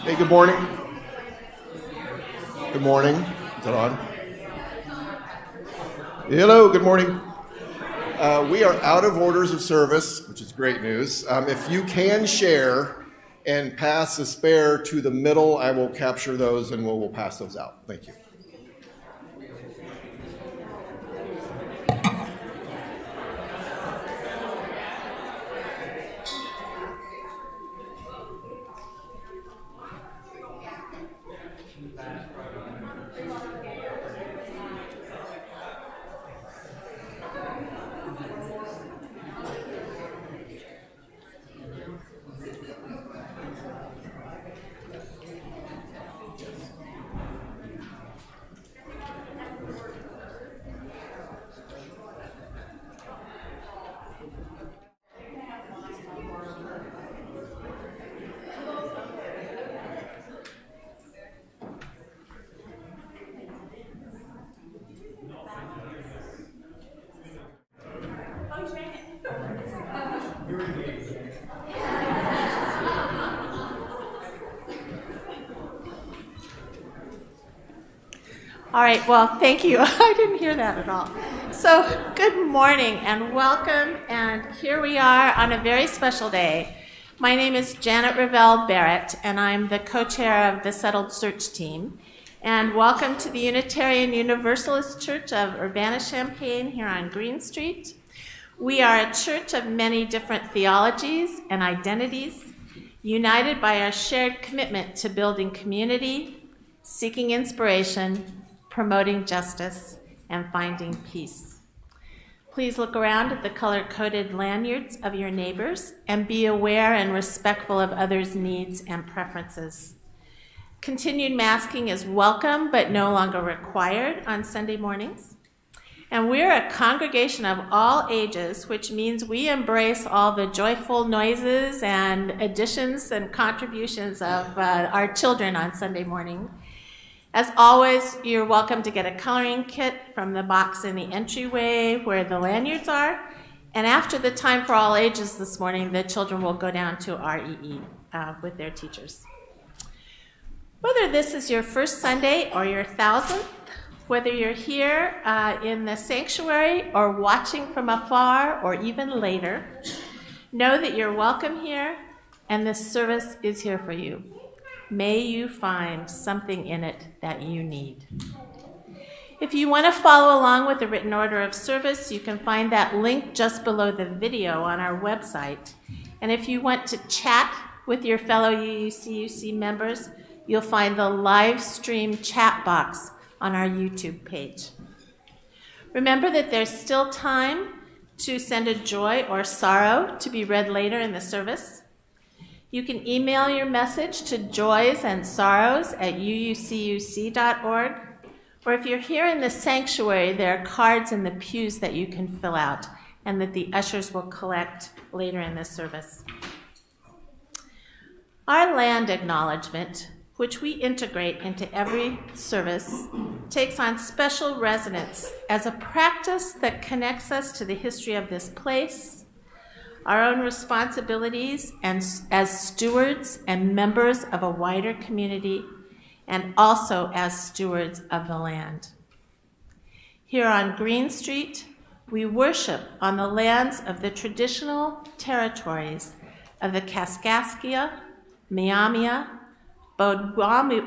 Hey, good morning. Good morning. Is that on? Hello, good morning. We are out of orders of service, which is great news. If you can share and pass a spare to the middle, I will capture those and we'll pass those out. Thank you. All right, well, thank you. I didn't hear that at all. So, good morning and welcome, and here we are on a very special day. My name is Janet Revelle Barrett, and I'm the co-chair of the Settled Search Team. And welcome to the Unitarian Universalist Church of Urbana-Champaign here on Green Street. We are a church of many different theologies and identities, united by our shared commitment to building community, seeking inspiration, promoting justice, and finding peace. Please look around at the color-coded lanyards of your neighbors and be aware and respectful of others' needs and preferences. Continued masking is welcome but no longer required on Sunday mornings. And we're a congregation of all ages, which means we embrace all the joyful noises and additions and contributions of our children on Sunday morning. As always, you're welcome to get a coloring kit from the box in the entryway where the lanyards are. And after the time for all ages this morning, the children will go down to REE with their teachers. Whether this is your first Sunday or your 1000th, whether you're here in the sanctuary or watching from afar or even later, know that you're welcome here and this service is here for you. May you find something in it that you need. If you want to follow along with the written order of service, you can find that link just below the video on our website. And if you want to chat with your fellow UUCUC members, you'll find the live stream chat box on our YouTube page. Remember that there's still time to send a joy or sorrow to be read later in the service. You can email your message to joysandsorrows@uucuc.org, or if you're here in the sanctuary, there are cards in the pews that you can fill out and that the ushers will collect later in the service. Our land acknowledgement, which we integrate into every service, takes on special resonance as a practice that connects us to the history of this place, our own responsibilities and as stewards and members of a wider community, and also as stewards of the land. Here on Green Street, we worship on the lands of the traditional territories of the Kaskaskia, Miamia, Bodwamwe,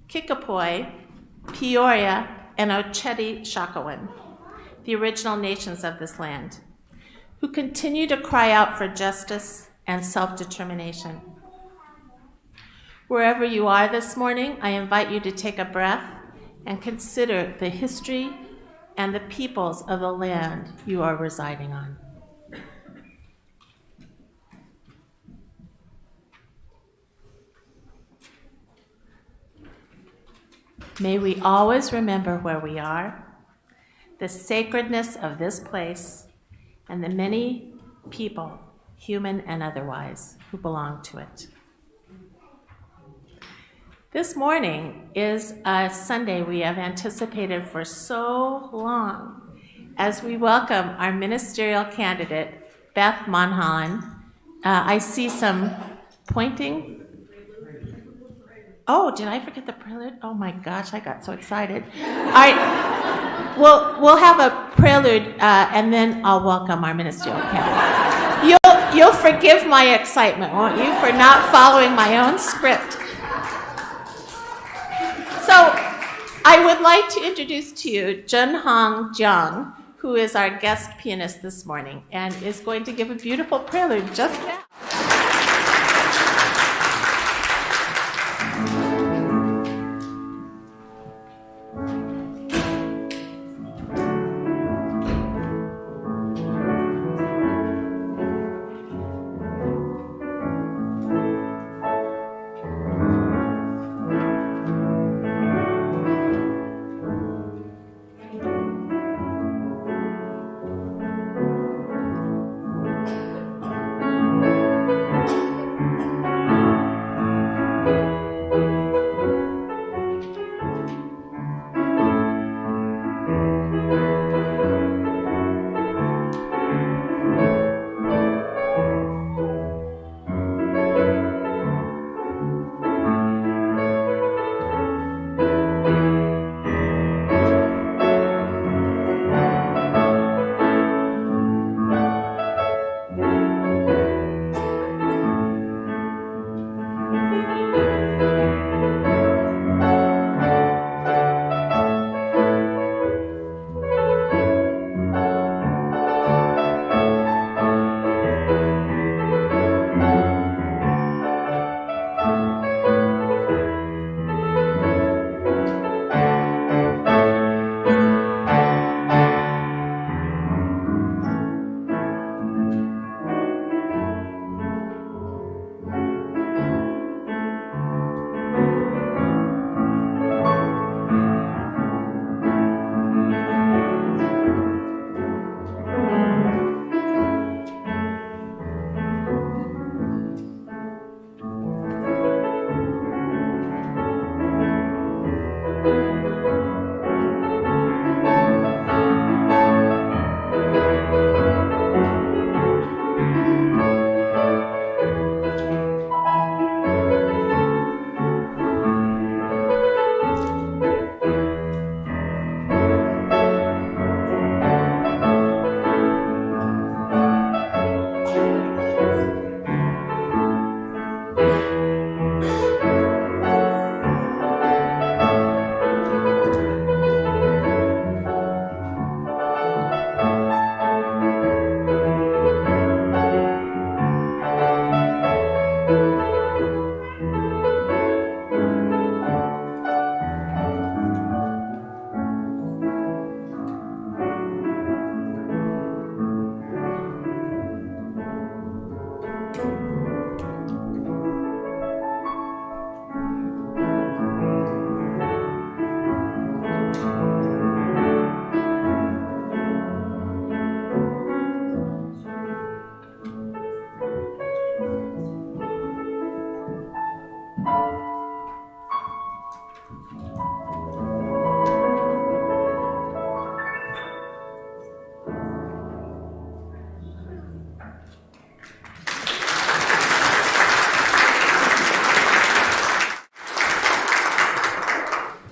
Kickapoo, Peoria, and Oceti-Sakowin, the original nations of this land, who continue to cry out for justice and self-determination. Wherever you are this morning, I invite you to take a breath and consider the history and the peoples of the land you are residing on. May we always remember where we are, the sacredness of this place, and the many people, human and otherwise, who belong to it. This morning is a Sunday we have anticipated for so long as we welcome our ministerial candidate, Beth Monholland. I see some pointing Oh, did I forget the prelude? Oh my gosh, I got so excited. All right, we'll have a prelude, and then I'll welcome our ministerial candidate. You'll forgive my excitement, won't you, for not following my own script? So, I would like to introduce to you Junhong Jung, who is our guest pianist this morning, and is going to give a beautiful prelude just now.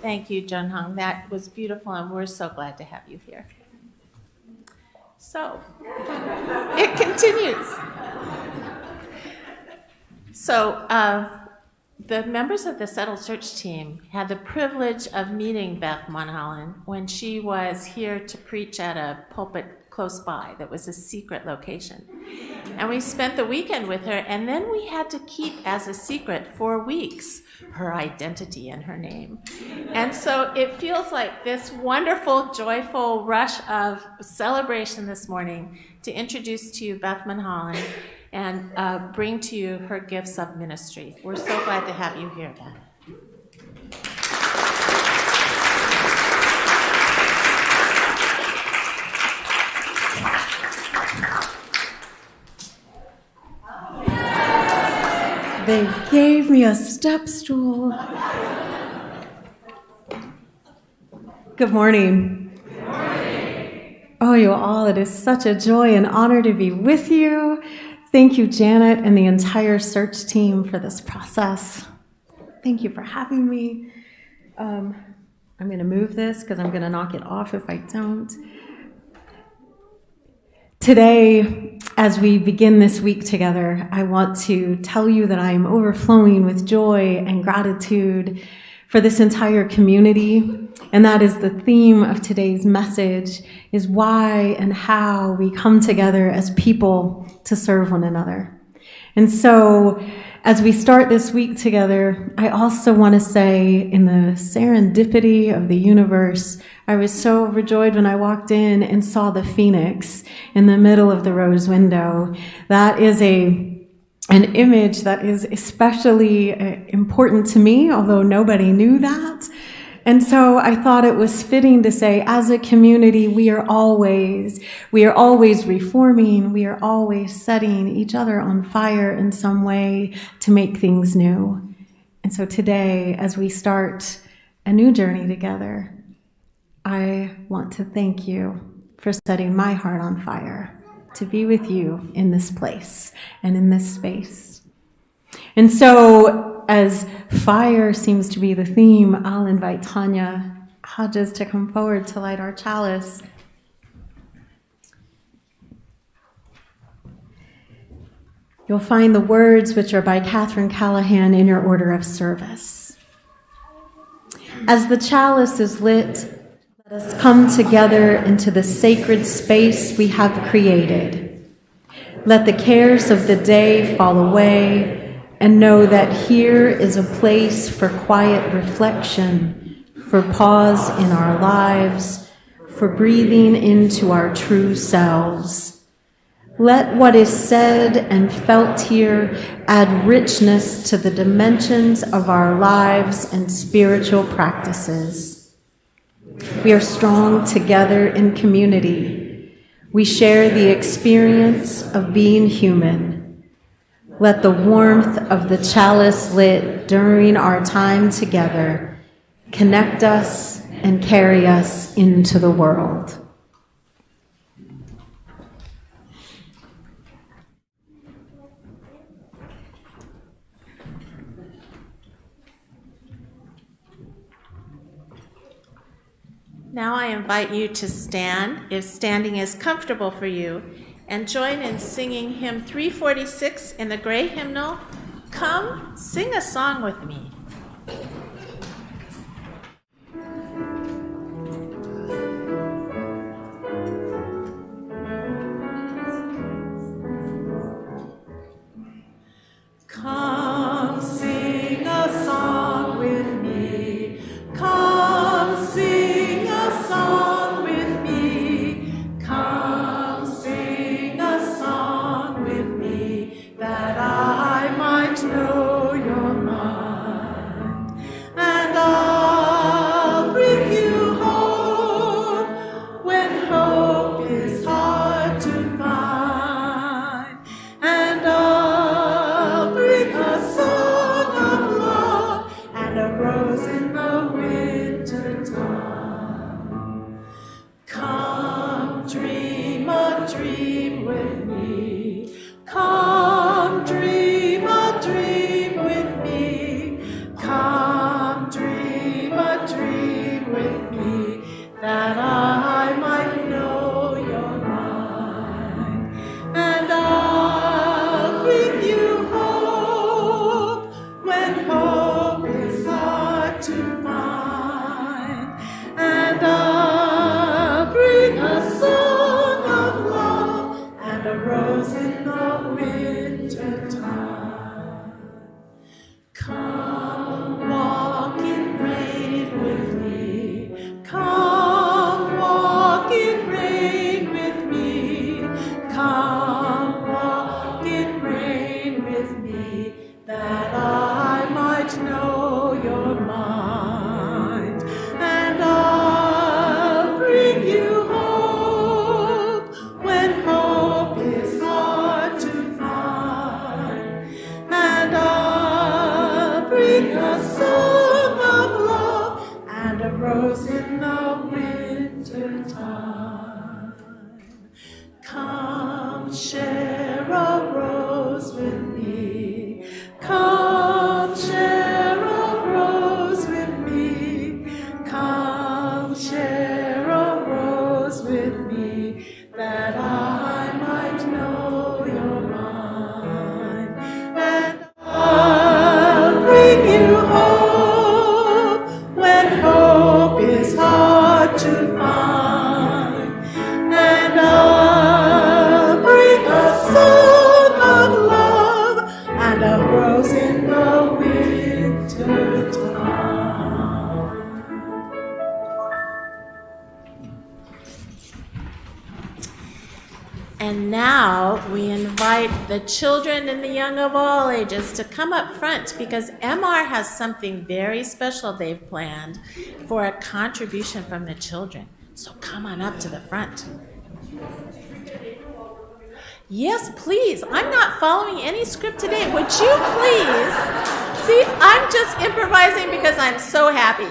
Thank you, Junhong. That was beautiful, and we're so glad to have you here. So, it continues. So, the members of the Settled Search team had the privilege of meeting Beth Mulholland when she was here to preach at a pulpit close by that was a secret location. And we spent the weekend with her, and then we had to keep as a secret for weeks her identity and her name. And so it feels like this wonderful, joyful rush of celebration this morning to introduce to you Beth Mulholland and bring to you her gifts of ministry. We're so glad to have you here, Beth. They gave me a step stool. Good morning. Good morning. Oh, you all, it is such a joy and honor to be with you. Thank you, Janet, and the entire search team for this process. Thank you for having me. I'm going to move this because I'm going to knock it off if I don't. Today, as we begin this week together, I want to tell you that I am overflowing with joy and gratitude for this entire community. And that is the theme of today's message, is why and how we come together as people to serve one another. And so, as we start this week together, I also want to say, in the serendipity of the universe, I was so overjoyed when I walked in and saw the phoenix in the middle of the rose window. That is an image that is especially important to me, although nobody knew that. And so I thought it was fitting to say, as a community, we are always reforming, we are always setting each other on fire in some way to make things new. And so today, as we start a new journey together, I want to thank you for setting my heart on fire to be with you in this place and in this space. And so, as fire seems to be the theme, I'll invite Tanya Hodges to come forward to light our chalice. You'll find the words, which are by Catherine Callahan, in your order of service. As the chalice is lit, let us come together into the sacred space we have created. Let the cares of the day fall away, and know that here is a place for quiet reflection, for pause in our lives, for breathing into our true selves. Let what is said and felt here add richness to the dimensions of our lives and spiritual practices. We are strong together in community. We share the experience of being human. Let the warmth of the chalice lit during our time together connect us and carry us into the world. Now I invite you to stand, if standing is comfortable for you, and join in singing hymn 346 in the gray hymnal, Come Sing a Song with Me. Come sing a song with me. Come sing a song with me. Come sing a song with me, that I might know your mind. And I'll bring you home when hope is hard to find. And I'll bring a song of love and a rose in the winter time. Come dream a dream with me. Come dream a dream with me. Come dream a dream with me, that I might know your mind. And I'll bring you hope when hope is hard to find. And I'll bring a song of love and a rose in the winter time. Come walk in rain with me. Come walk in rain with me. Come walk in rain with me, that I might know your mind. And I'll bring you hope when hope is hard to find. And I'll bring a song of love and a rose in the winter time. Come share a rose with me. Come share a the children and the young of all ages to come up front because MR has something very special they've planned for a contribution from the children. So come on up to the front. Yes, please. I'm not following any script today. Would you please? See, I'm just improvising because I'm so happy.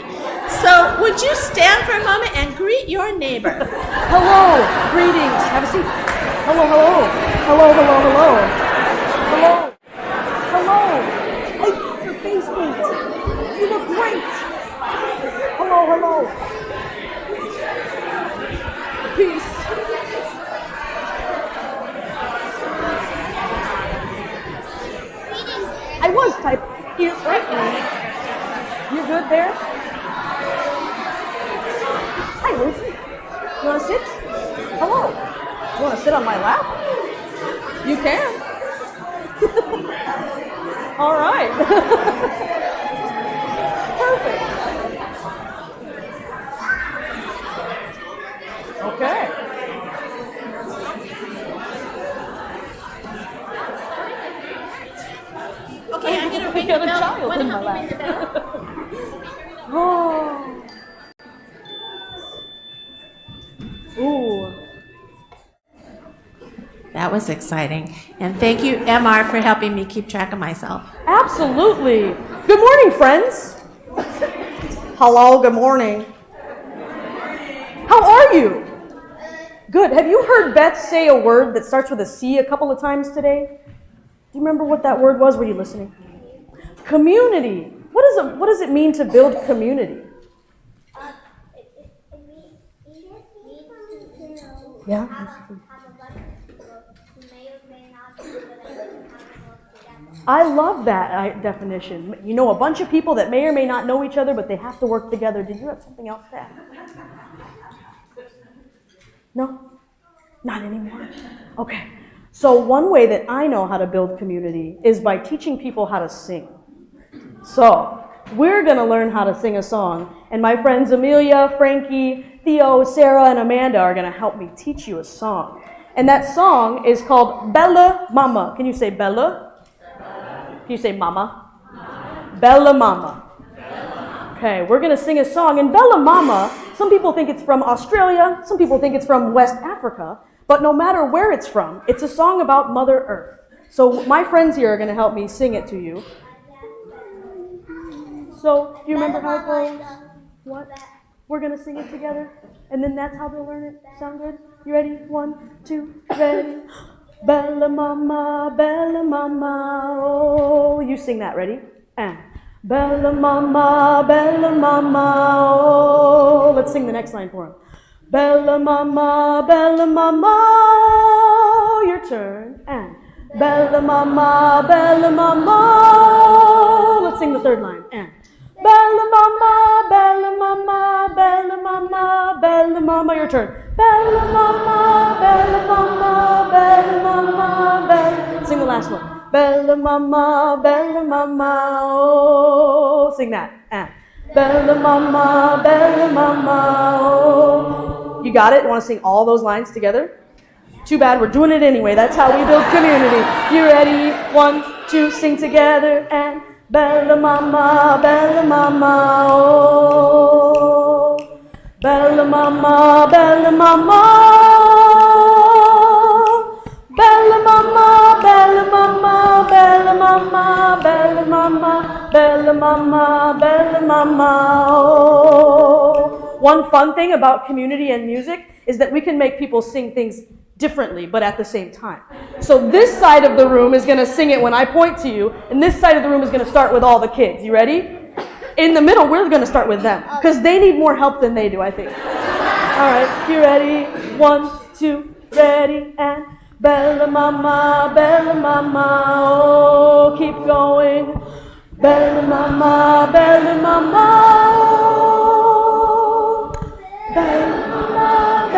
So would you stand for a moment and greet your neighbor? Hello, greetings. Have a seat. Hello, hello. Hello, hello, hello. Hello. Hello. I love your face paint. You look great. Hello, hello. Peace. I was typing here, right? You good there? Hi, Lucy. You want to sit? Hello. You want to sit on my lap? You can. All right. Perfect. Okay. Okay, I'm going to ring got the a bell. child Want to in my help me ring the bell? Oh. Ooh. That was exciting. And thank you, MR, for helping me keep track of myself. Absolutely. Good morning, friends. Hello, good morning. How are you? Good. Have you heard Beth say a word that starts with a C a couple of times today? Do you remember what that word was? Were you listening? Community. What does it mean to build community? Yeah. I love that definition. You know, a bunch of people that may or may not know each other, but they have to work together. Did you have something else to add? No? Not anymore? Okay. So one way that I know how to build community is by teaching people how to sing. So we're going to learn how to sing a song, and my friends Amelia, Frankie, Theo, Sarah, and Amanda are going to help me teach you a song. And that song is called Bella Mama. Can you say Bella? Can you say Mama? Bella Mama. Okay, we're going to sing a song. And Bella Mama, some people think it's from Australia, some people think it's from West Africa, but no matter where it's from, it's a song about Mother Earth. So my friends here are going to help me sing it to you. So, do you remember how it goes? What? We're going to sing it together, and then that's how they'll learn it. Sound good? You ready? 1, 2, ready? Bella mama, oh. You sing that, ready? And Bella mama, oh. Let's sing the next line for him. Bella mama, oh. Your turn. And Bella mama, oh. Let's sing the third line. And Bella mama, Bella mama, your turn. Bella mama, Bella. Sing the last one. Bella mama, oh. Sing that. And Bella mama, oh. You got it? You want to sing all those lines together? Too bad, we're doing it anyway. That's how we build community. You ready? 1, 2, sing together. And Bella mama, oh. Bella mama, Bella mama. Bella mama, Bella mama, Bella mama, Bella mama, Bella mama, Bella mama, oh. One fun thing about community and music is that we can make people sing things differently, but at the same time. So this side of the room is going to sing it when I point to you, and this side of the room is going to start with all the kids. You ready? In the middle, we're going to start with them, because they need more help than they do, I think. All right, you ready? 1, 2, ready, and Bella mama, oh, keep going. Bella mama, oh. Bella mama,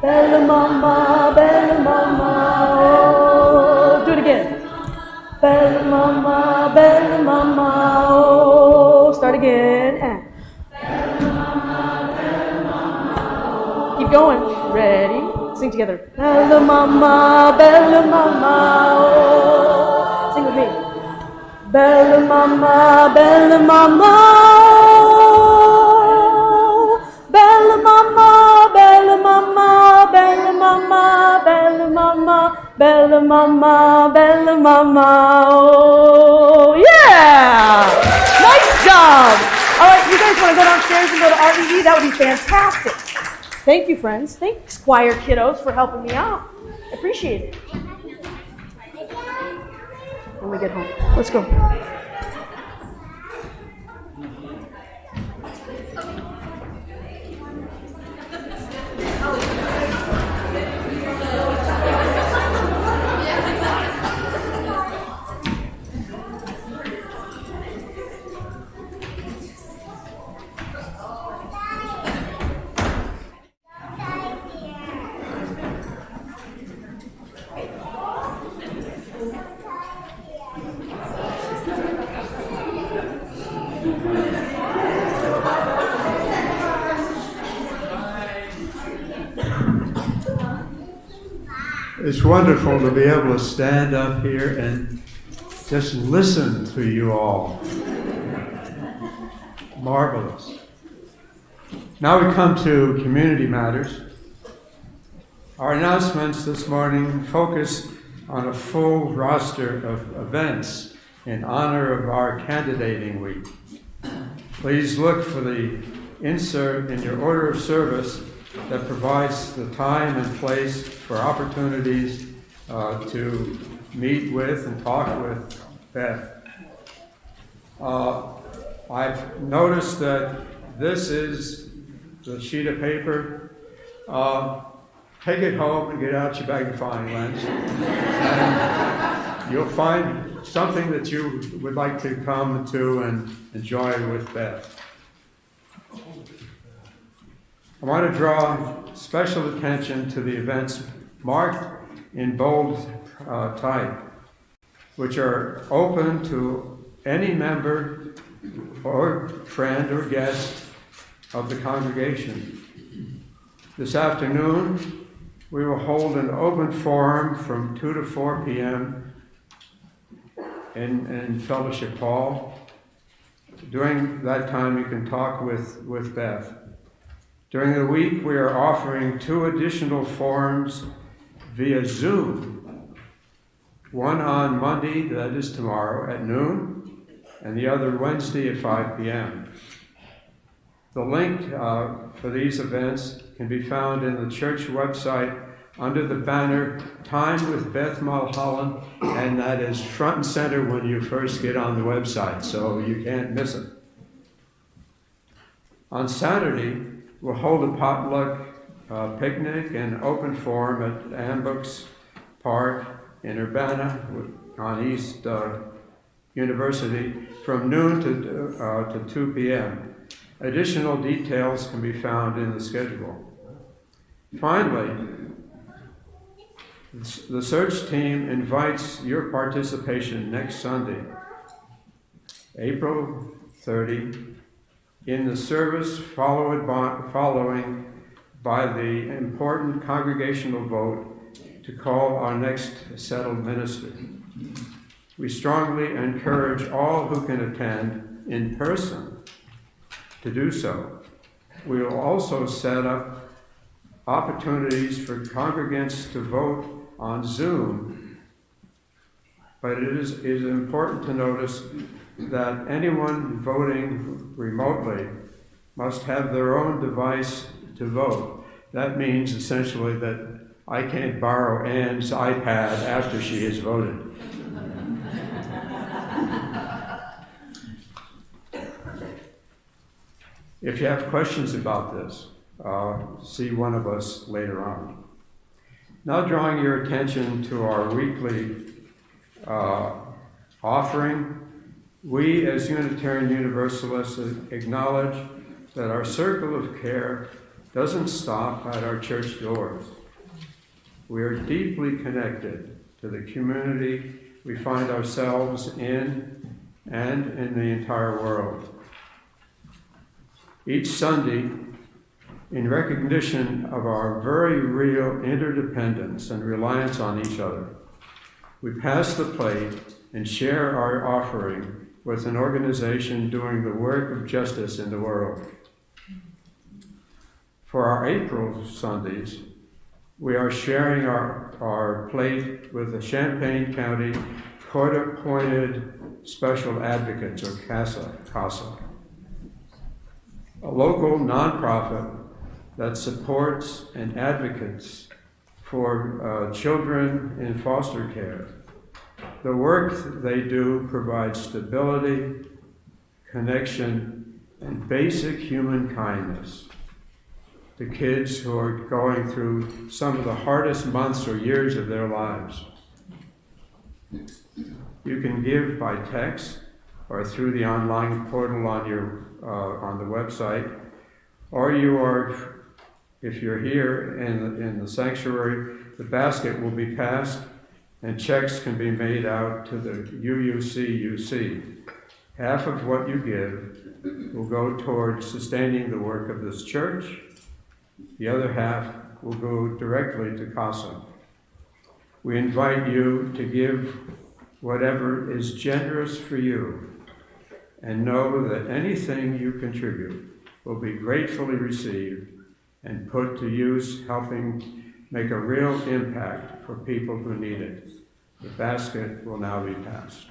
Bella mama, Bella mama, oh. Do it again. Bella mama, oh. Start again. And Bella mama, oh. Keep going. Ready? Sing sing together. Bella mama, oh. Sing with me. Bella mama, bella mama, oh. Bella mama, bella mama, bella mama, bella mama, bella mama, bella mama, oh. Yeah! Nice job! All right, you guys want to go downstairs and go to RED? That would be fantastic. Thank you, friends. Thanks, choir kiddos, for helping me out. I appreciate it. When we get home. Let's go. It's wonderful to be able to stand up here and just listen to you all. Marvelous. Now we come to community matters. Our announcements this morning focus on a full roster of events in honor of our candidating week. Please look for the insert in your order of service that provides the time and place for opportunities to meet with and talk with Beth. I've noticed that this is the sheet of paper. Take it home and get out your magnifying lens. And you'll find something that you would like to come to and enjoy with Beth. I want to draw special attention to the events marked in bold type, which are open to any member or friend or guest of the congregation. This afternoon, we will hold an open forum from 2 to 4 p.m. in Fellowship Hall. During that time, you can talk with Beth. During the week, we are offering 2 additional forums via Zoom. One on Monday, that is tomorrow, at noon, and the other Wednesday at 5 p.m. The link for these events can be found in the church website under the banner Time with Beth Mulholland, and that is front and center when you first get on the website, so you can't miss it. On Saturday, we'll hold a potluck picnic and open forum at Ambooks Park in Urbana on East University from noon to 2 p.m. Additional details can be found in the schedule. Finally, the search team invites your participation next Sunday, April 30, in the service following by the important congregational vote to call our next settled minister. We strongly encourage all who can attend in person to do so. We will also set up opportunities for congregants to vote on Zoom, but it is important to notice that anyone voting remotely must have their own device to vote. That means essentially that I can't borrow Ann's iPad after she has voted. If you have questions about this, see one of us later on. Now drawing your attention to our weekly offering, we as Unitarian Universalists acknowledge that our circle of care doesn't stop at our church doors. We are deeply connected to the community we find ourselves in and in the entire world. Each Sunday, in recognition of our very real interdependence and reliance on each other, we pass the plate and share our offering with an organization doing the work of justice in the world. For our April Sundays, we are sharing our plate with the Champaign County Court-Appointed Special Advocates, or CASA, a local nonprofit that supports and advocates for children in foster care. The work they do provides stability, connection, and basic human kindness to kids who are going through some of the hardest months or years of their lives. You can give by text or through the online portal on the website, or if you're here in the sanctuary, the basket will be passed and checks can be made out to the UUCUC. Half of what you give will go towards sustaining the work of this church. The other half will go directly to CASA. We invite you to give whatever is generous for you, and know that anything you contribute will be gratefully received and put to use helping make a real impact for people who need it. The basket will now be passed.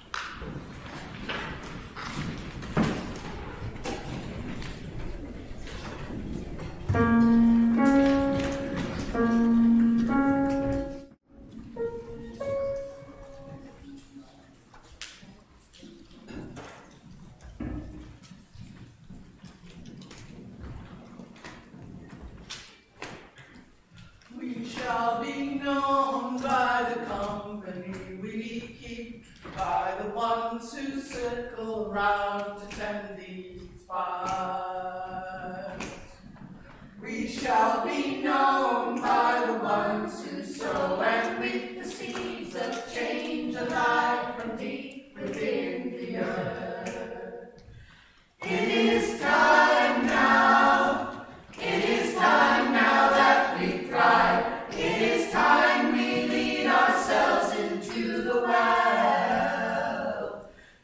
We shall be known by the company we keep, by the ones who circle around to tend these fires. We shall be known by the ones who sow and reap the seeds of change alive from deep within the earth. It is time now. It is time now that we thrive. It is time we lead ourselves into the well.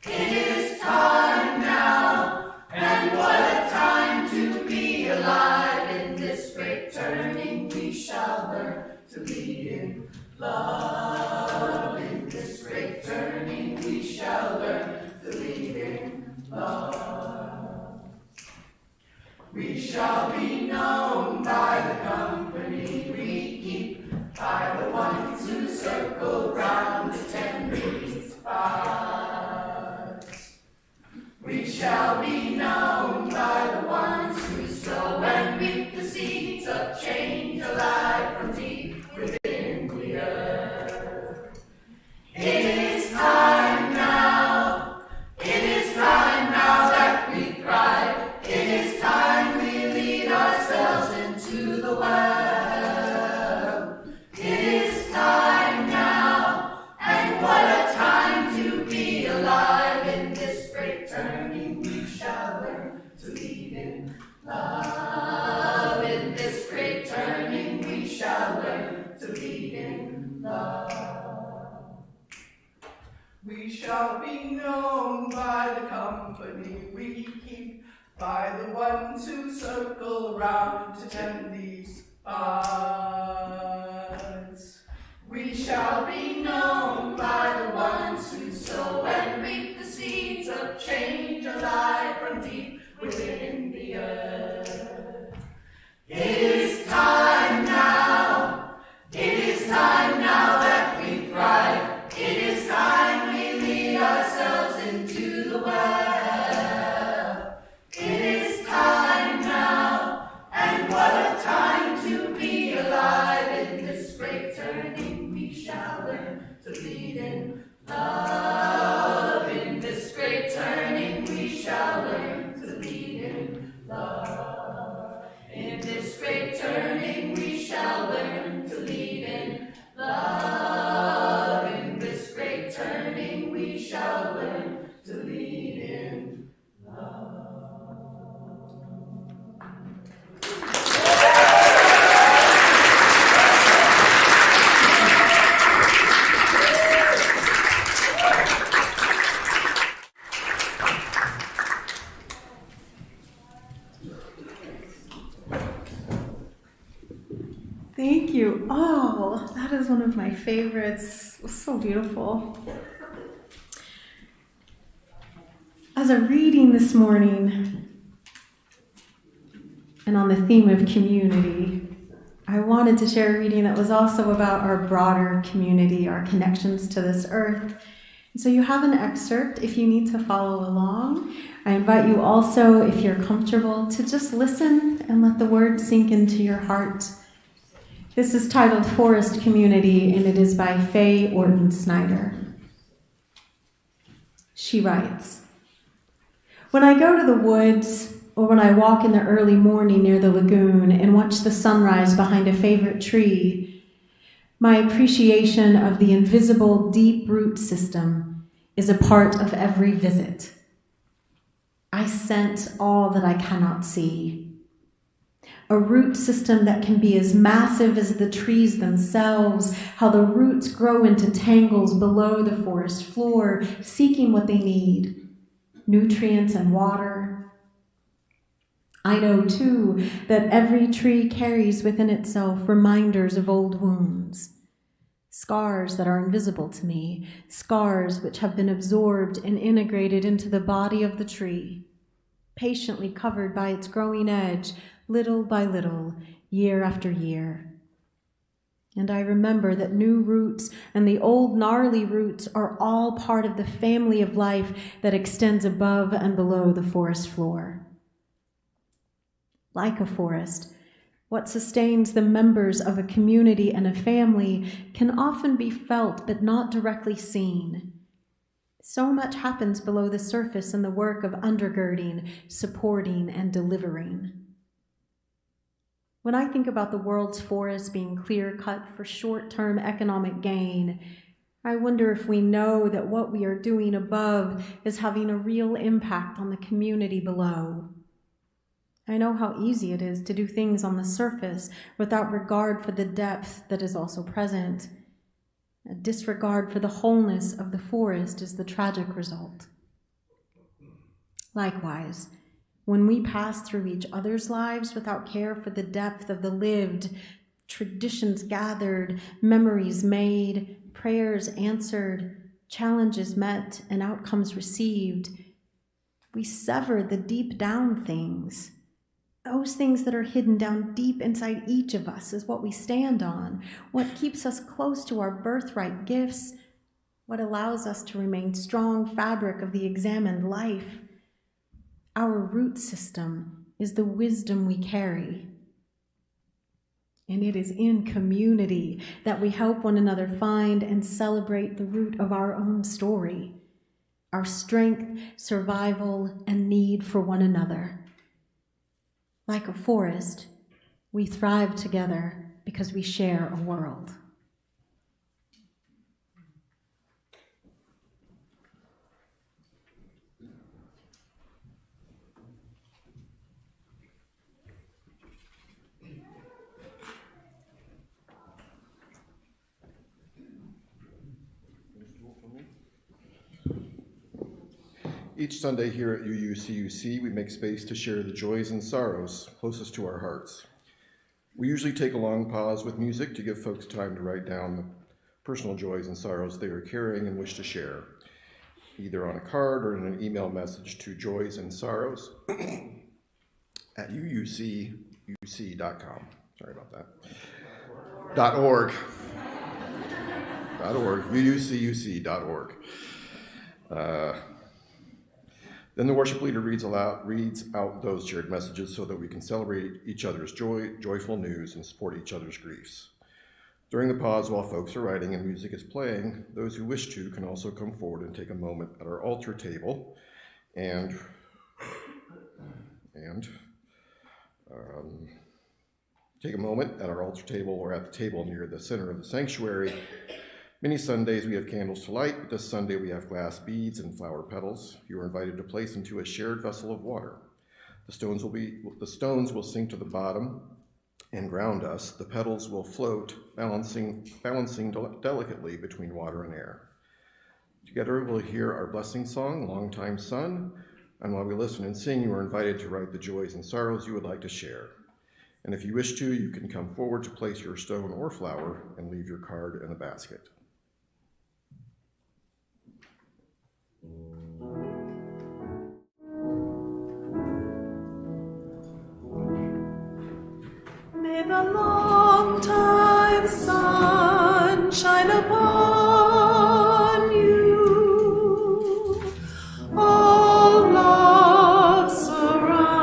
It is time now, and what a time to be alive. In this great turning we shall learn to lead in love. In this great turning we shall learn to lead in love. We shall be known by the company we keep, by the ones who circle round to tend these fires. We shall be known by the ones who sow and reap the seeds of change alive from deep within the earth. It is time now. It is time now that we thrive. It is time we lead ourselves into the well. It is time now, and what a time to be alive. In this great turning we shall learn to lead in love. In this great turning we shall learn to lead in love. We shall be known by the company we keep, by the ones who circle around to tend these paths. We shall be known by the ones who sow and reap the seeds of change alive from deep within the earth. It is time now. It is time now that we thrive. It is time we lead ourselves into the well. It is time now, and what a time to be alive. In this great turning we shall learn to lead in love. In this great turning we shall learn to lead in love. In this great turning we shall learn to lead in love. In this great turning we shall learn to lead in love. Oh, that is one of my favorites. It was so beautiful. As a reading this morning, and on the theme of community, I wanted to share a reading that was also about our broader community, our connections to this earth. So you have an excerpt if you need to follow along. I invite you also, if you're comfortable, to just listen and let the words sink into your heart. This is titled Forest Community, and it is by Faye Orton Snyder. She writes, "When I go to the woods, or when I walk in the early morning near the lagoon and watch the sunrise behind a favorite tree, my appreciation of the invisible deep root system is a part of every visit. I sense all that I cannot see. A root system that can be as massive as the trees themselves, how the roots grow into tangles below the forest floor, seeking what they need, nutrients and water. I know, too, that every tree carries within itself reminders of old wounds, scars that are invisible to me, scars which have been absorbed and integrated into the body of the tree, patiently covered by its growing edge, little by little, year after year. And I remember that new roots and the old gnarly roots are all part of the family of life that extends above and below the forest floor. Like a forest, what sustains the members of a community and a family can often be felt but not directly seen. So much happens below the surface in the work of undergirding, supporting, and delivering. When I think about the world's forests being clear-cut for short-term economic gain, I wonder if we know that what we are doing above is having a real impact on the community below. I know how easy it is to do things on the surface without regard for the depth that is also present. A disregard for the wholeness of the forest is the tragic result. Likewise, when we pass through each other's lives without care for the depth of the lived, traditions gathered, memories made, prayers answered, challenges met, and outcomes received, we sever the deep down things. Those things that are hidden down deep inside each of us is what we stand on, what keeps us close to our birthright gifts, what allows us to remain strong fabric of the examined life. Our root system is the wisdom we carry. And it is in community that we help one another find and celebrate the root of our own story, our strength, survival, and need for one another. Like a forest, we thrive together because we share a world. Each Sunday here at UUCUC, we make space to share the joys and sorrows closest to our hearts. We usually take a long pause with music to give folks time to write down the personal joys and sorrows they are carrying and wish to share, either on a card or in an email message to joysandsorrows at uucuc.com. Sorry about that. .org. uucuc.org. Then the worship leader reads out those shared messages so that we can celebrate each other's joyful news and support each other's griefs. During the pause while folks are writing and music is playing, those who wish to can also come forward and take a moment at our altar table and take a moment at our altar table or at the table near the center of the sanctuary. Many Sundays we have candles to light, but this Sunday we have glass beads and flower petals. You are invited to place into a shared vessel of water. The stones will sink to the bottom and ground us. The petals will float, balancing delicately between water and air. Together we'll hear our blessing song, Longtime Son, and while we listen and sing, you are invited to write the joys and sorrows you would like to share. And if you wish to, you can come forward to place your stone or flower and leave your card in the basket. May the long time sun shine upon you. All love surround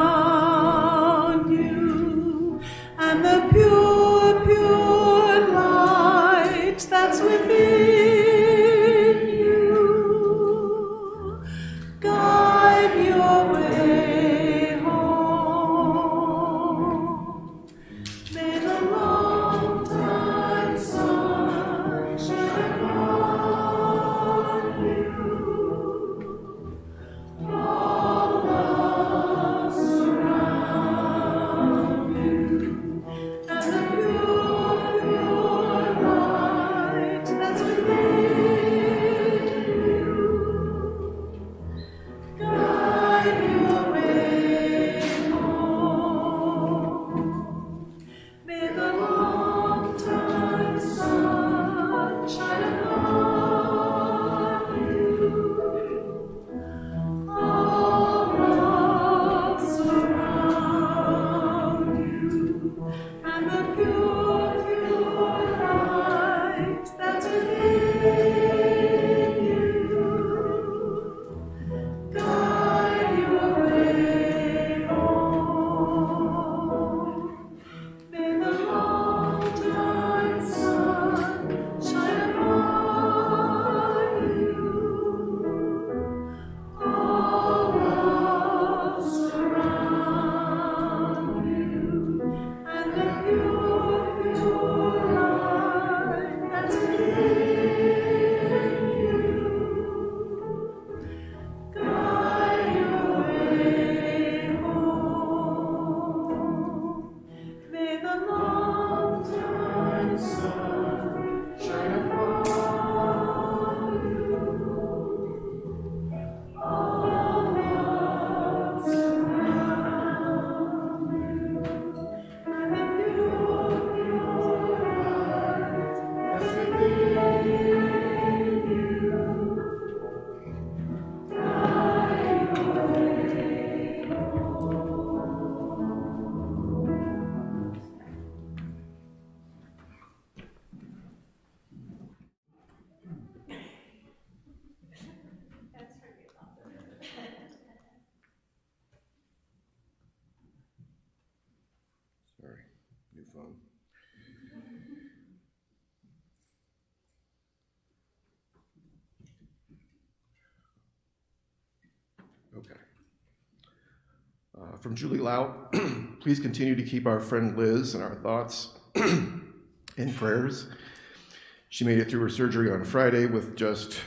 you, and the pure, pure light that's within you guide your way home. May the long time sun shine on you. All love surround you, and the pure, pure light that's within you guide your way home. May the long time sun shine upon you. All love surround you, and the pure, pure light that's within you guide your way home. May the long time sun shine upon you. All love surround you, and the pure, pure light that's within you guide your way home. May the long time sun shine upon you. All love surround you, and the pure, pure light that's within you guide your way Sorry, new phone. Okay. From Julie Lau, please continue to keep our friend Liz in our thoughts and prayers. She made it through her surgery on Friday with just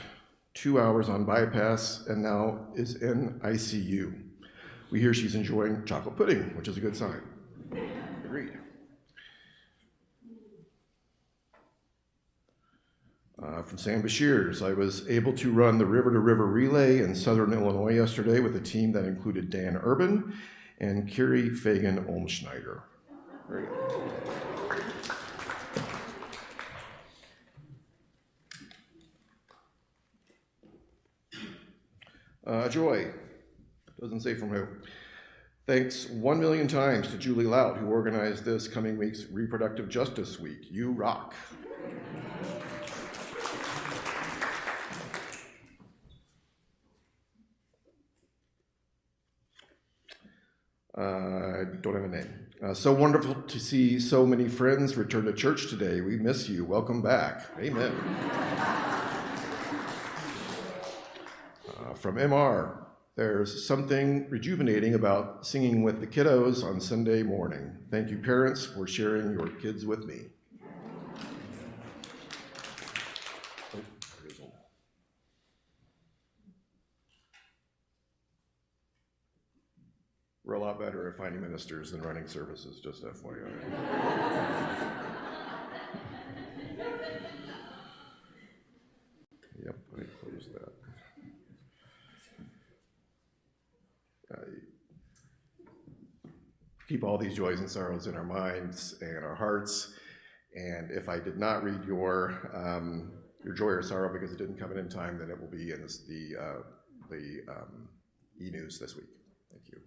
2 hours on bypass and now is in ICU. We hear she's enjoying chocolate pudding, which is a good sign. Agreed. From Sam Bashirs, I was able to run the River to River Relay in Southern Illinois yesterday with a team that included Dan Urban and Carrie Fagan Olmschneider. Very good. Joy, doesn't say from who. Thanks 1 million times to Julie Lout, who organized this coming week's Reproductive Justice Week. You rock. I don't have a name. So wonderful to see so many friends return to church today. We miss you. Welcome back. Amen. From MR, there's something rejuvenating about singing with the kiddos on Sunday morning. Thank you, parents, for sharing your kids with me. We're a lot better at finding ministers than running services, just FYI. Yep, I close that. keep all these joys and sorrows in our minds and our hearts. And if I did not read your joy or sorrow because it didn't come in time, then it will be in the e-news this week. Thank you.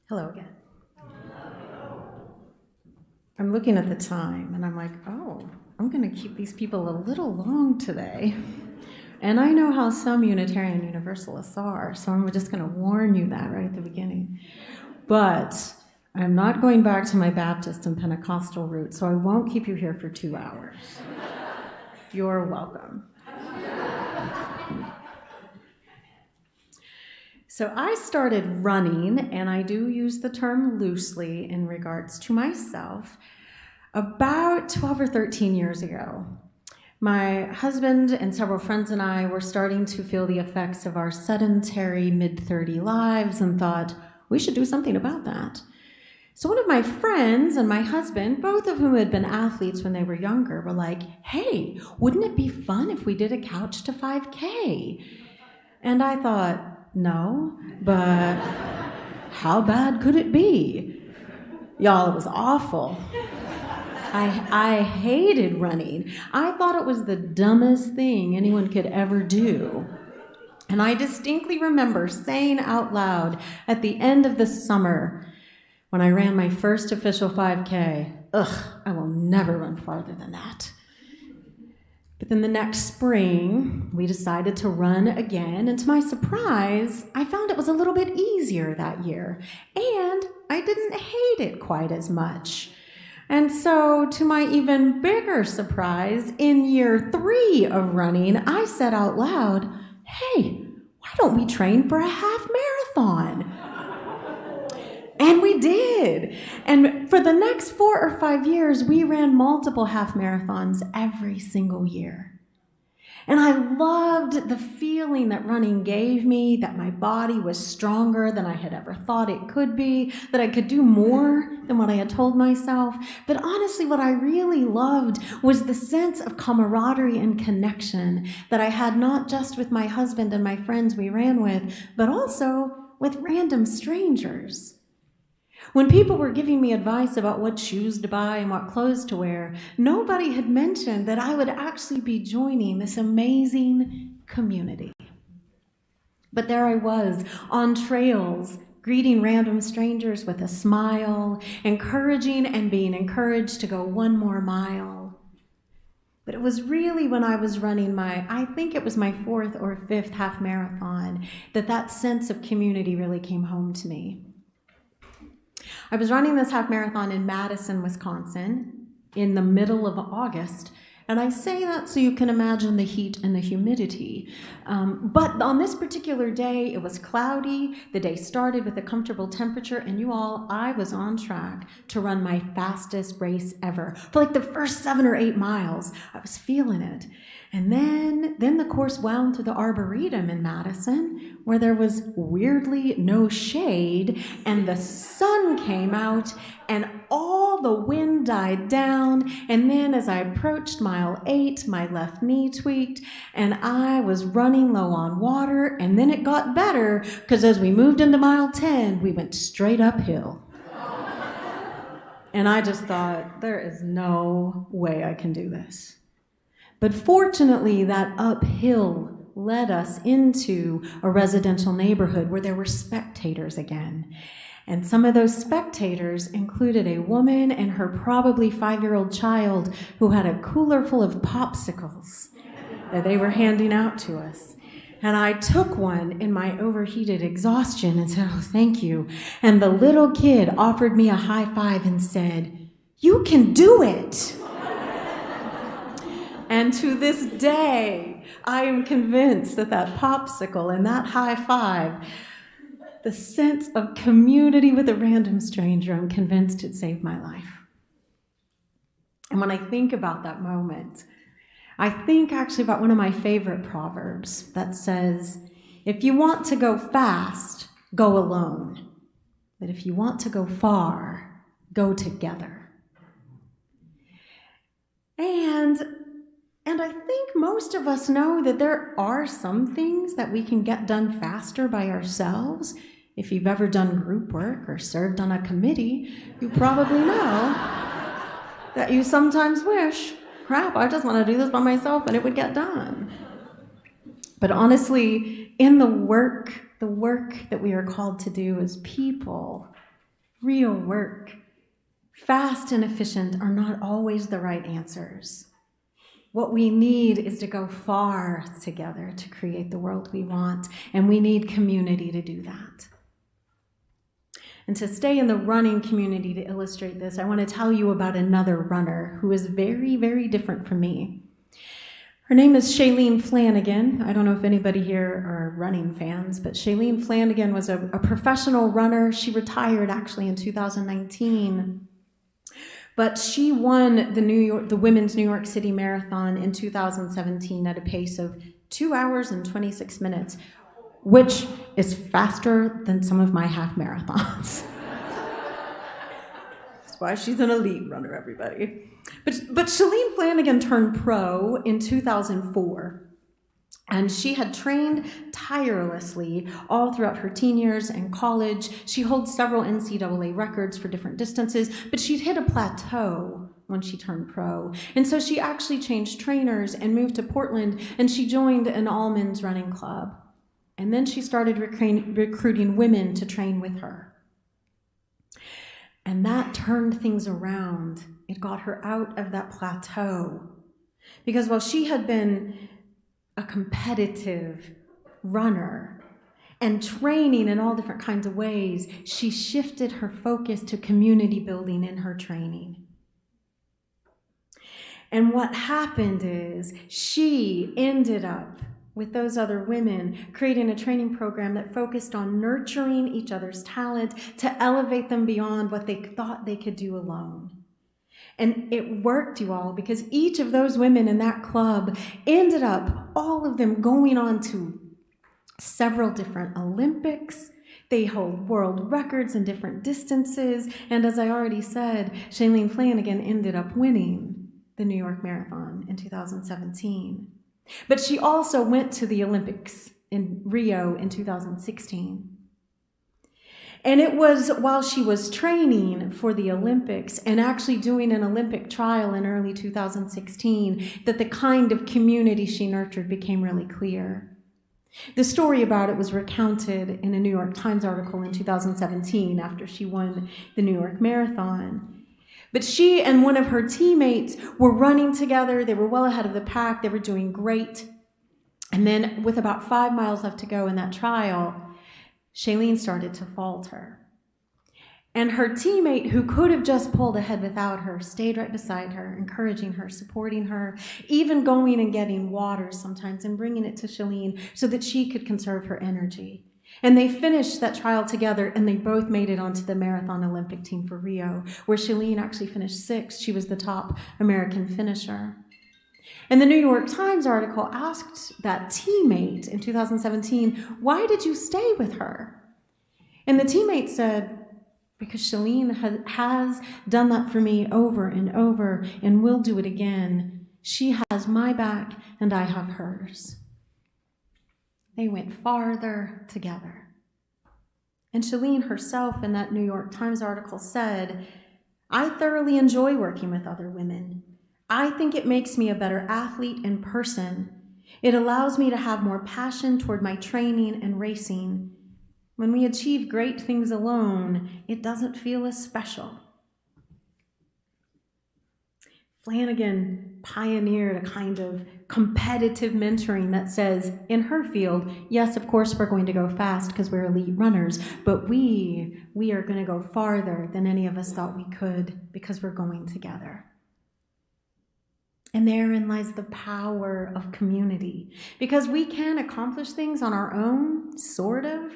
Hello again. I'm looking at the time and I'm like, oh, I'm going to keep these people a little long today. And I know how some Unitarian Universalists are, so I'm just going to warn you that right at the beginning. But I'm not going back to my Baptist and Pentecostal roots, so I won't keep you here for 2 hours. You're welcome. So I started running, and I do use the term loosely in regards to myself, about 12 or 13 years ago. My husband and several friends and I were starting to feel the effects of our sedentary mid-30 lives and thought, we should do something about that. So one of my friends and my husband, both of whom had been athletes when they were younger, were like, hey, wouldn't it be fun if we did a couch to 5K? And I thought, no, but how bad could it be? Y'all, it was awful. I hated running. I thought it was the dumbest thing anyone could ever do. And I distinctly remember saying out loud at the end of the summer, when I ran my first official 5K, I will never run farther than that. But then the next spring, we decided to run again, and to my surprise, I found it was a little bit easier that year, and I didn't hate it quite as much. And so, to my even bigger surprise, in year 3 of running, I said out loud, hey, why why don't we train for a half marathon? And we did. And for the next 4 or 5 years, we ran multiple half marathons every single year. And I loved the feeling that running gave me, that my body was stronger than I had ever thought it could be, that I could do more than what I had told myself. But honestly, what I really loved was the sense of camaraderie and connection that I had not just with my husband and my friends we ran with, but also with random strangers. When people were giving me advice about what shoes to buy and what clothes to wear, nobody had mentioned that I would actually be joining this amazing community. But there I was, on trails, greeting random strangers with a smile, encouraging and being encouraged to go 1 more mile. But it was really when I was running I think it was my 4th or 5th half marathon, that sense of community really came home to me. I was running this half marathon in Madison, Wisconsin, in the middle of August, and I say that so you can imagine the heat and the humidity. But on this particular day, it was cloudy. The day started with a comfortable temperature, and I was on track to run my fastest race ever. For like the first 7 or 8 miles, I was feeling it. And then the course wound through the Arboretum in Madison, where there was weirdly no shade, and the sun came out, and all the wind died down. And then as I approached mile 8, my left knee tweaked, and I was running low on water. And then it got better, because as we moved into mile 10, we went straight uphill. And I just thought, there is no way I can do this. But fortunately, that uphill led us into a residential neighborhood where there were spectators again. And some of those spectators included a woman and her probably 5-year-old child who had a cooler full of popsicles that they were handing out to us. And I took one in my overheated exhaustion and said, "Oh, thank you." And the little kid offered me a high five and said, "You can do it." And to this day, I am convinced that popsicle and that high five, the sense of community with a random stranger, I'm convinced it saved my life. And when I think about that moment, I think actually about one of my favorite proverbs that says, if you want to go fast, go alone. But if you want to go far, go together. And I think most of us know that there are some things that we can get done faster by ourselves. If you've ever done group work or served on a committee, you probably know that you sometimes wish, crap, I just want to do this by myself and it would get done. But honestly, in the work that we are called to do as people, real work, fast and efficient are not always the right answers. What we need is to go far together to create the world we want, and we need community to do that. And to stay in the running community to illustrate this, I want to tell you about another runner who is very, very different from me. Her name is Shailene Flanagan. I don't know if anybody here are running fans, but Shailene Flanagan was a professional runner. She retired actually in 2019. But she won the Women's New York City Marathon in 2017 at a pace of 2 hours and 26 minutes, which is faster than some of my half marathons. That's why she's an elite runner, everybody. But Shailene Flanagan turned pro in 2004. And she had trained tirelessly all throughout her teen years and college. She holds several NCAA records for different distances, but she'd hit a plateau when she turned pro. And so she actually changed trainers and moved to Portland, and she joined an all-men's running club. And then she started recruiting women to train with her. And that turned things around. It got her out of that plateau. Because while she had been a competitive runner and training in all different kinds of ways, she shifted her focus to community building in her training. And what happened is she ended up with those other women, creating a training program that focused on nurturing each other's talent to elevate them beyond what they thought they could do alone. And it worked, you all, because each of those women in that club ended up, all of them, going on to several different Olympics. They hold world records in different distances. And as I already said, Shailene Flanagan ended up winning the New York Marathon in 2017. But she also went to the Olympics in Rio in 2016. And it was while she was training for the Olympics and actually doing an Olympic trial in early 2016 that the kind of community she nurtured became really clear. The story about it was recounted in a New York Times article in 2017 after she won the New York Marathon. But she and one of her teammates were running together. They were well ahead of the pack. They were doing great. And then with about 5 miles left to go in that trial, Shailene started to falter. And her teammate, who could have just pulled ahead without her, stayed right beside her, encouraging her, supporting her, even going and getting water sometimes and bringing it to Shailene so that she could conserve her energy. And they finished that trial together, and they both made it onto the marathon Olympic team for Rio, where Shailene actually finished 6th. She was the top American finisher. And the New York Times article asked that teammate in 2017, why did you stay with her? And the teammate said, because Shailene has done that for me over and over and will do it again. She has my back and I have hers. They went farther together. And Shailene herself in that New York Times article said, I thoroughly enjoy working with other women. I think it makes me a better athlete in person. It allows me to have more passion toward my training and racing. When we achieve great things alone, it doesn't feel as special. Flanagan pioneered a kind of competitive mentoring that says, in her field, yes, of course, we're going to go fast because we're elite runners, but we are going to go farther than any of us thought we could because we're going together. And therein lies the power of community, because we can accomplish things on our own, sort of,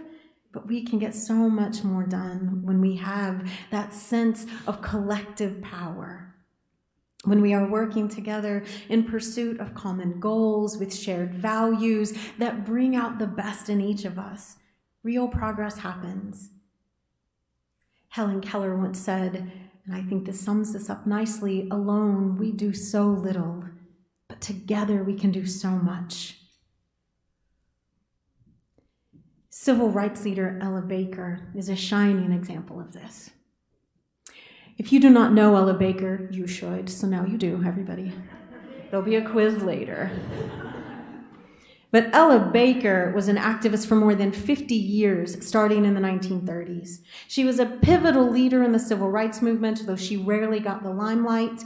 but we can get so much more done when we have that sense of collective power. When we are working together in pursuit of common goals with shared values that bring out the best in each of us, real progress happens. Helen Keller once said, and I think this sums this up nicely, alone we do so little, but together we can do so much. Civil rights leader Ella Baker is a shining example of this. If you do not know Ella Baker, you should, so now you do, everybody. There'll be a quiz later. But Ella Baker was an activist for more than 50 years, starting in the 1930s. She was a pivotal leader in the civil rights movement, though she rarely got the limelight.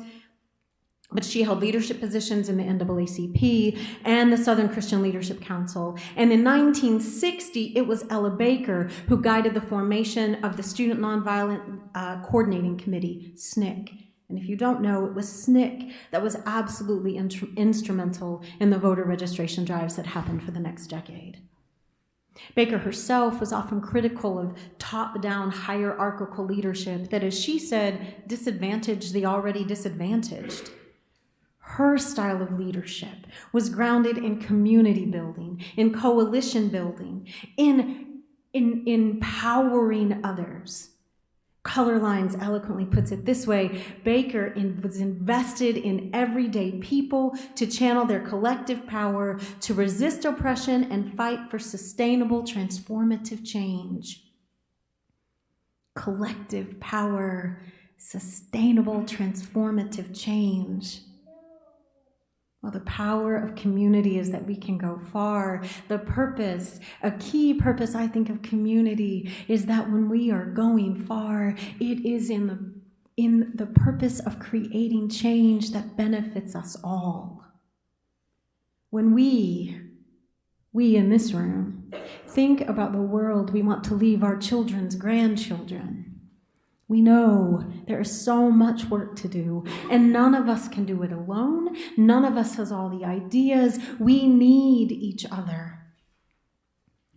But she held leadership positions in the NAACP and the Southern Christian Leadership Council. And in 1960, it was Ella Baker who guided the formation of the Student Nonviolent Coordinating Committee, SNCC. And if you don't know, it was SNCC that was absolutely instrumental in the voter registration drives that happened for the next decade. Baker herself was often critical of top-down hierarchical leadership that, as she said, disadvantaged the already disadvantaged. Her style of leadership was grounded in community building, in coalition building, in empowering others. Color Lines eloquently puts it this way: Baker was invested in everyday people to channel their collective power to resist oppression and fight for sustainable, transformative change. Collective power, sustainable, transformative change. Well, the power of community is that we can go far. The purpose, a key purpose, I think, of community is that when we are going far, it is in the purpose of creating change that benefits us all. When we in this room, think about the world we want to leave our children's grandchildren, We know there is so much work to do, and none of us can do it alone. None of us has all the ideas. We need each other.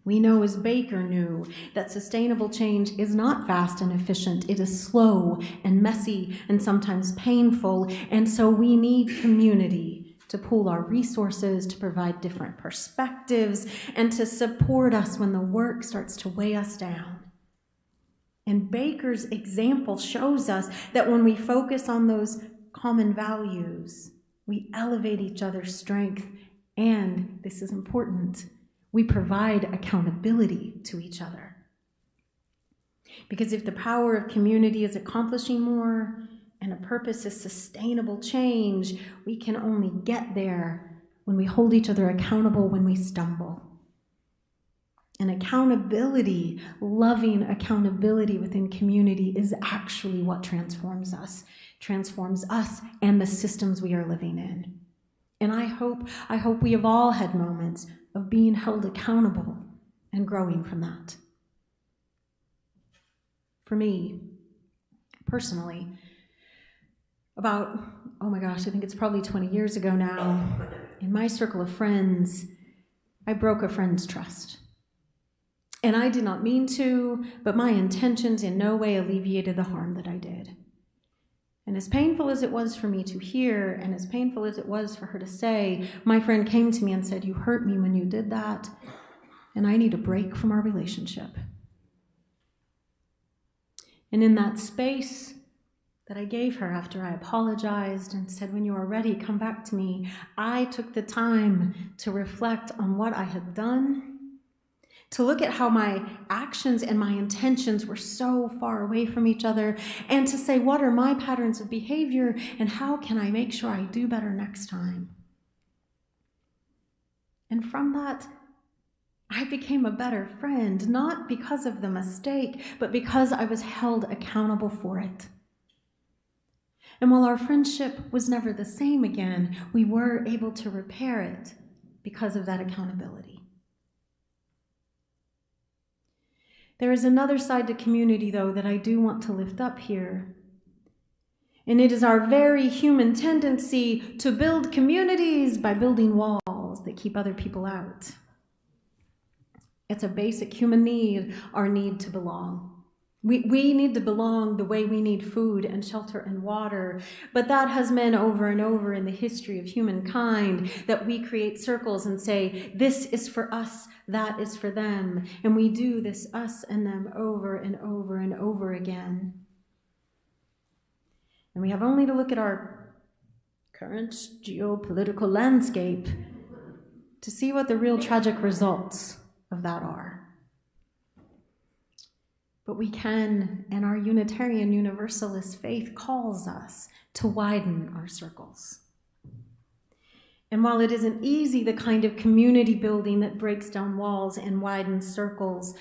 We know, as Baker knew, that sustainable change is not fast and efficient. It is slow and messy and sometimes painful, and so we need community to pool our resources, to provide different perspectives, and to support us when the work starts to weigh us down. And Baker's example shows us that when we focus on those common values, we elevate each other's strength, and, this is important, we provide accountability to each other. Because if the power of community is accomplishing more, and a purpose is sustainable change, we can only get there when we hold each other accountable when we stumble. And accountability, loving accountability within community, is actually what transforms us and the systems we are living in. And I hope we have all had moments of being held accountable and growing from that. For me, personally, about, I think it's probably 20 years ago now, in my circle of friends, I broke a friend's trust. And I did not mean to, but my intentions in no way alleviated the harm that I did. And as painful as it was for me to hear, and as painful as it was for her to say, my friend came to me and said, "You hurt me when you did that, and I need a break from our relationship." And in that space that I gave her after I apologized and said, "When you are ready, come back to me," I took the time to reflect on what I had done, to look at how my actions and my intentions were so far away from each other, and to say, what are my patterns of behavior, and how can I make sure I do better next time? And from that, I became a better friend, not because of the mistake, but because I was held accountable for it. And while our friendship was never the same again, we were able to repair it because of that accountability. There is another side to community, though, that I do want to lift up here. And it is our very human tendency to build communities by building walls that keep other people out. It's a basic human need, our need to belong. We need to belong the way we need food and shelter and water, but that has meant over and over in the history of humankind that we create circles and say, this is for us, that is for them, and we do this us and them over and over and over again. And we have only to look at our current geopolitical landscape to see what the real tragic results of that are. But we can, and our Unitarian Universalist faith calls us to widen our circles. And while it isn't easy, the kind of community building that breaks down walls and widens circles,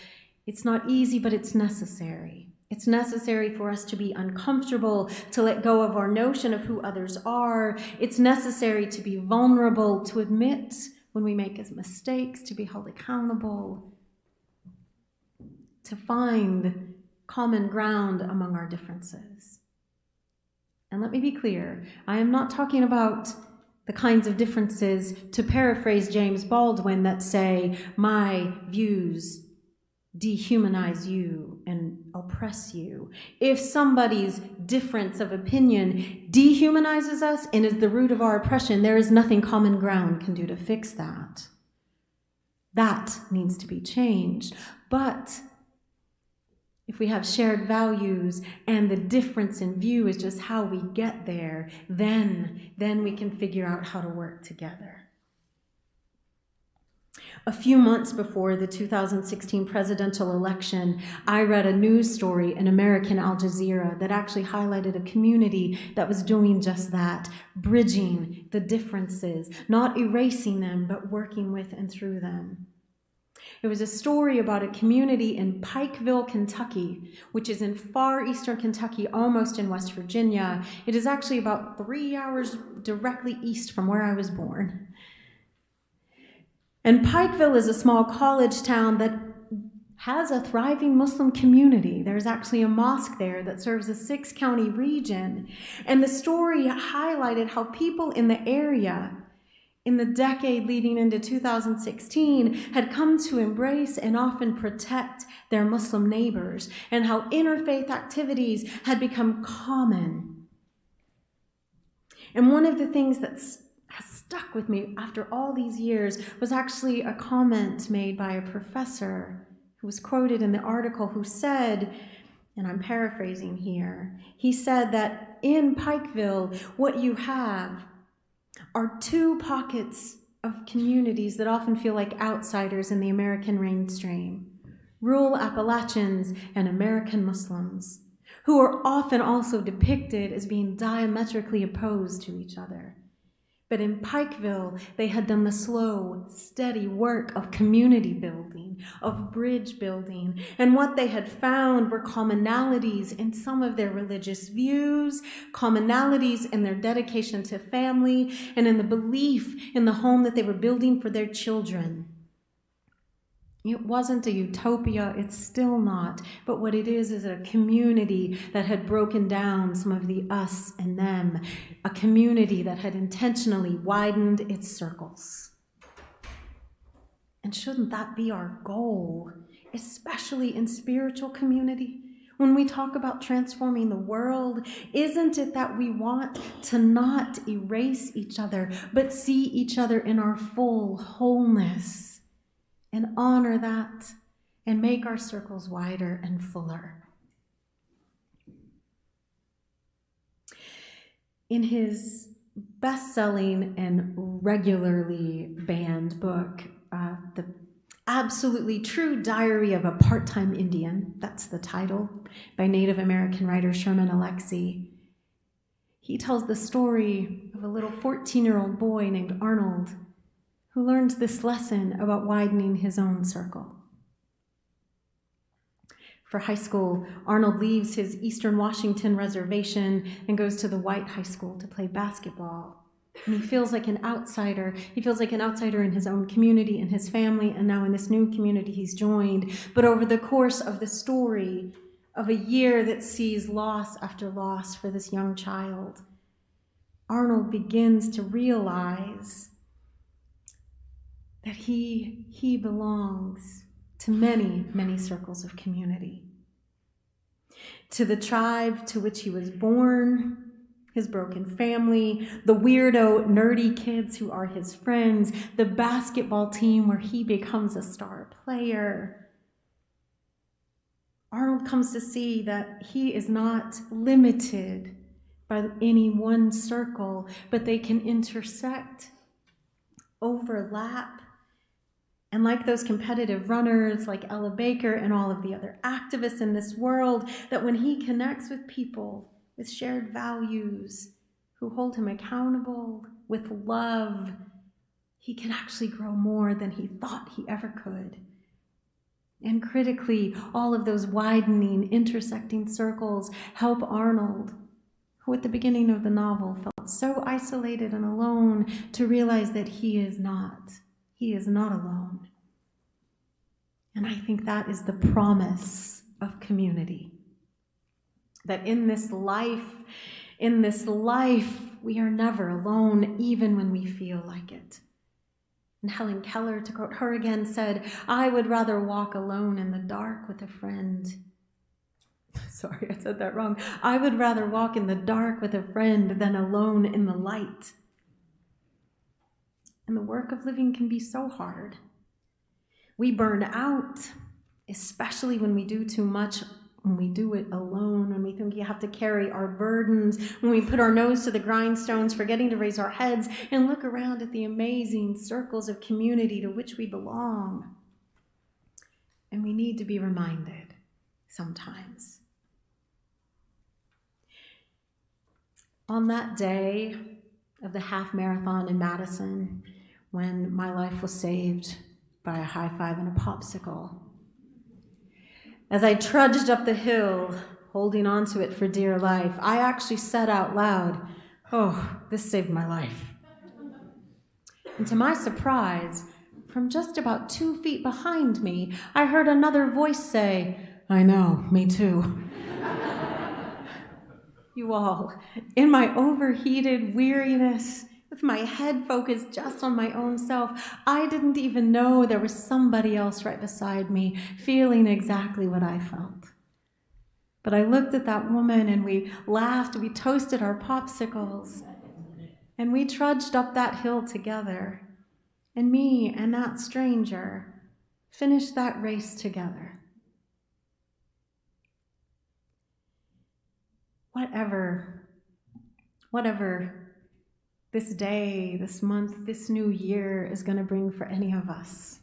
it's not easy, but it's necessary. It's necessary for us to be uncomfortable, to let go of our notion of who others are. It's necessary to be vulnerable, to admit when we make mistakes, to be held accountable, to find common ground among our differences. And let me be clear, I am not talking about the kinds of differences, to paraphrase James Baldwin, that say, my views dehumanize you and oppress you. If somebody's difference of opinion dehumanizes us and is the root of our oppression, there is nothing common ground can do to fix that. That needs to be changed. But if we have shared values and the difference in view is just how we get there, then we can figure out how to work together. A few months before the 2016 presidential election, I read a news story in American Al Jazeera that actually highlighted a community that was doing just that, bridging the differences, not erasing them, but working with and through them. It was a story about a community in Pikeville, Kentucky, which is in far eastern Kentucky, almost in West Virginia. It is actually about 3 hours directly east from where I was born. And Pikeville is a small college town that has a thriving Muslim community. There's actually a mosque there that serves a 6-county region. And the story highlighted how people in the area in the decade leading into 2016 had come to embrace and often protect their Muslim neighbors, and how interfaith activities had become common. And one of the things that has stuck with me after all these years was actually a comment made by a professor who was quoted in the article, who said, and I'm paraphrasing here, he said that in Pikeville, what you have are two pockets of communities that often feel like outsiders in the American mainstream: rural Appalachians and American Muslims, who are often also depicted as being diametrically opposed to each other. But in Pikeville, they had done the slow, steady work of community building, of bridge building, and what they had found were commonalities in some of their religious views, commonalities in their dedication to family, and in the belief in the home that they were building for their children. It wasn't a utopia, it's still not, but what it is a community that had broken down some of the us and them, a community that had intentionally widened its circles. And shouldn't that be our goal, especially in spiritual community? When we talk about transforming the world, isn't it that we want to not erase each other, but see each other in our full wholeness? And honor that, and make our circles wider and fuller. In his best-selling and regularly banned book, The Absolutely True Diary of a Part-Time Indian, that's the title, by Native American writer Sherman Alexie, he tells the story of a little 14-year-old boy named Arnold who learns this lesson about widening his own circle. For high school, Arnold leaves his Eastern Washington reservation and goes to the white high school to play basketball. And he feels like an outsider. He feels like an outsider in his own community, in his family, and now in this new community he's joined. But over the course of the story of a year that sees loss after loss for this young child, Arnold begins to realize that he belongs to many, many circles of community. To the tribe to which he was born, his broken family, the weirdo, nerdy kids who are his friends, the basketball team where he becomes a star player. Arnold comes to see that he is not limited by any one circle, but they can intersect, overlap. And like those competitive runners like Ella Baker and all of the other activists in this world, that when he connects with people with shared values who hold him accountable with love, he can actually grow more than he thought he ever could. And critically, all of those widening, intersecting circles help Arnold, who at the beginning of the novel felt so isolated and alone, to realize that he is not alone. And I think that is the promise of community. That in this life, we are never alone, even when we feel like it. And Helen Keller, to quote her again, said, "I would rather walk alone in the dark with a friend." Sorry, I said that wrong. "I would rather walk in the dark with a friend than alone in the light." And the work of living can be so hard. We burn out, especially when we do too much, when we do it alone, when we think we have to carry our burdens, when we put our nose to the grindstones, forgetting to raise our heads and look around at the amazing circles of community to which we belong. And we need to be reminded sometimes. On that day of the half marathon in Madison, when my life was saved by a high five and a popsicle, as I trudged up the hill, holding onto it for dear life, I actually said out loud, "Oh, this saved my life." And to my surprise, from just about 2 feet behind me, I heard another voice say, "I know, me too." You all, in my overheated weariness, with my head focused just on my own self, I didn't even know there was somebody else right beside me feeling exactly what I felt. But I looked at that woman and we laughed, we toasted our popsicles, and we trudged up that hill together. And me and that stranger finished that race together. Whatever this day, this month, this new year is going to bring for any of us.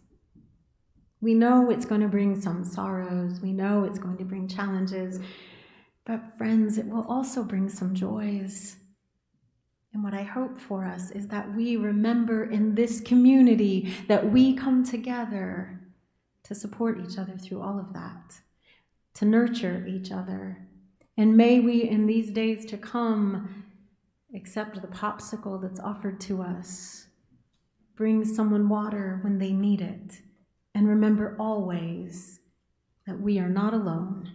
We know it's going to bring some sorrows. We know it's going to bring challenges. But friends, it will also bring some joys. And what I hope for us is that we remember in this community that we come together to support each other through all of that, to nurture each other. And may we, in these days to come, accept the popsicle that's offered to us, bring someone water when they need it, and remember always that we are not alone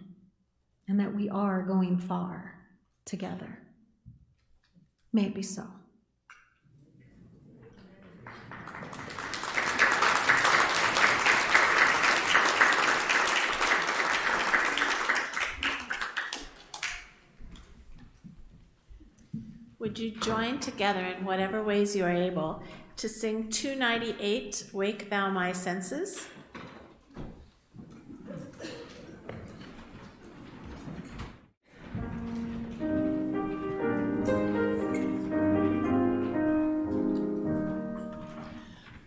and that we are going far together. May it be so. Would you join together in whatever ways you are able to sing 298, Wake Thou My Senses?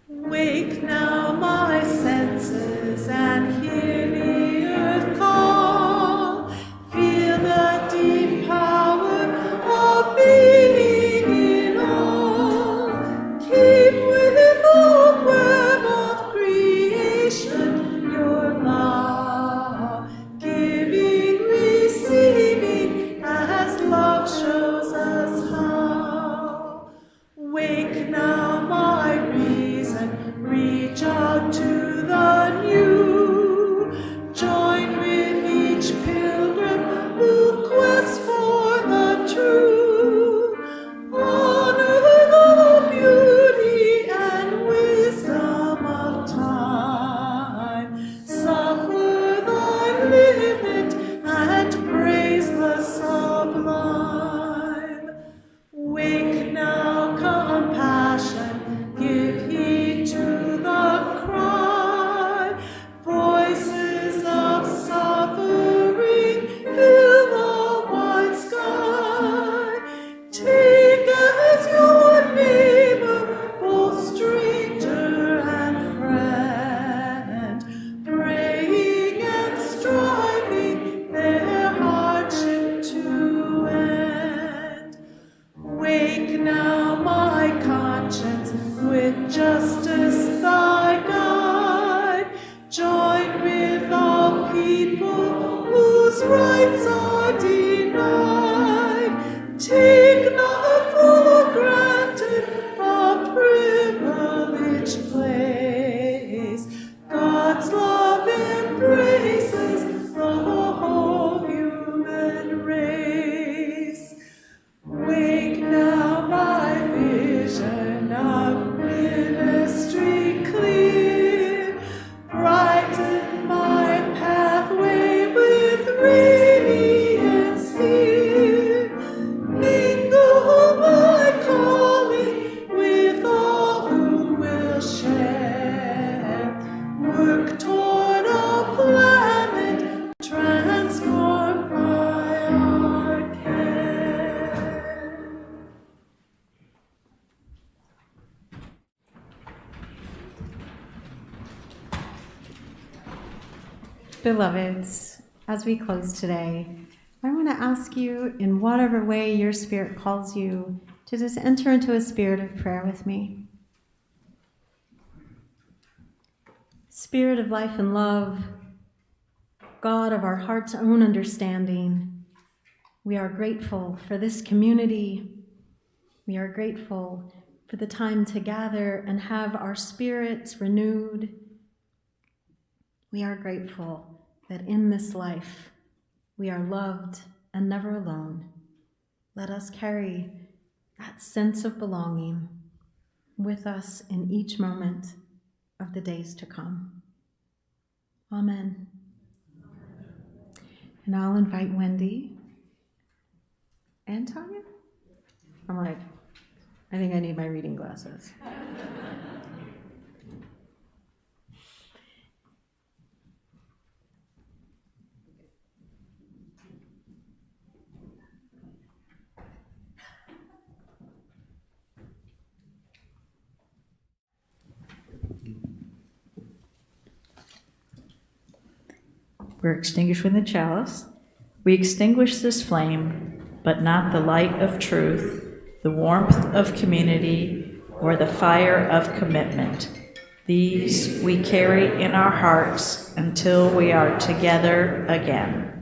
Wake now my senses and hear the earth call. Feel the deep power of being in all. Keep with the web of creation your vow. Giving, receiving as love shows us how. Wake now my reason, reach out to the new. Join with each pilgrim who quests for the true. Honor the beauty and wisdom of time. Suffer thy limit and praise the sublime. Wake now, compassion, give heed to the cry. Voices of suffering fill the wide sky. Take as your neighbor both stranger and friend, praying and striving their hardship to end. Wake now my conscience, with justice thy guide. Join with all people whose rights are denied. Take not for granted a privileged place. God's love embraces the whole human race. Wake now my vision of ministry clear. Brighten my pathway with radiance here. Mingle my calling with all who will share. Work toward a planet transformed by our care. Beloveds, as we close today, I want to ask you, in whatever way your spirit calls you, to just enter into a spirit of prayer with me. Spirit of life and love, God of our heart's own understanding, we are grateful for this community. We are grateful for the time to gather and have our spirits renewed. We are grateful that in this life we are loved and never alone. Let us carry that sense of belonging with us in each moment of the days to come. Amen. And I'll invite Wendy and Tanya. I'm like, I think I need my reading glasses. We're extinguishing the chalice. We extinguish this flame, but not the light of truth, the warmth of community, or the fire of commitment. These we carry in our hearts until we are together again.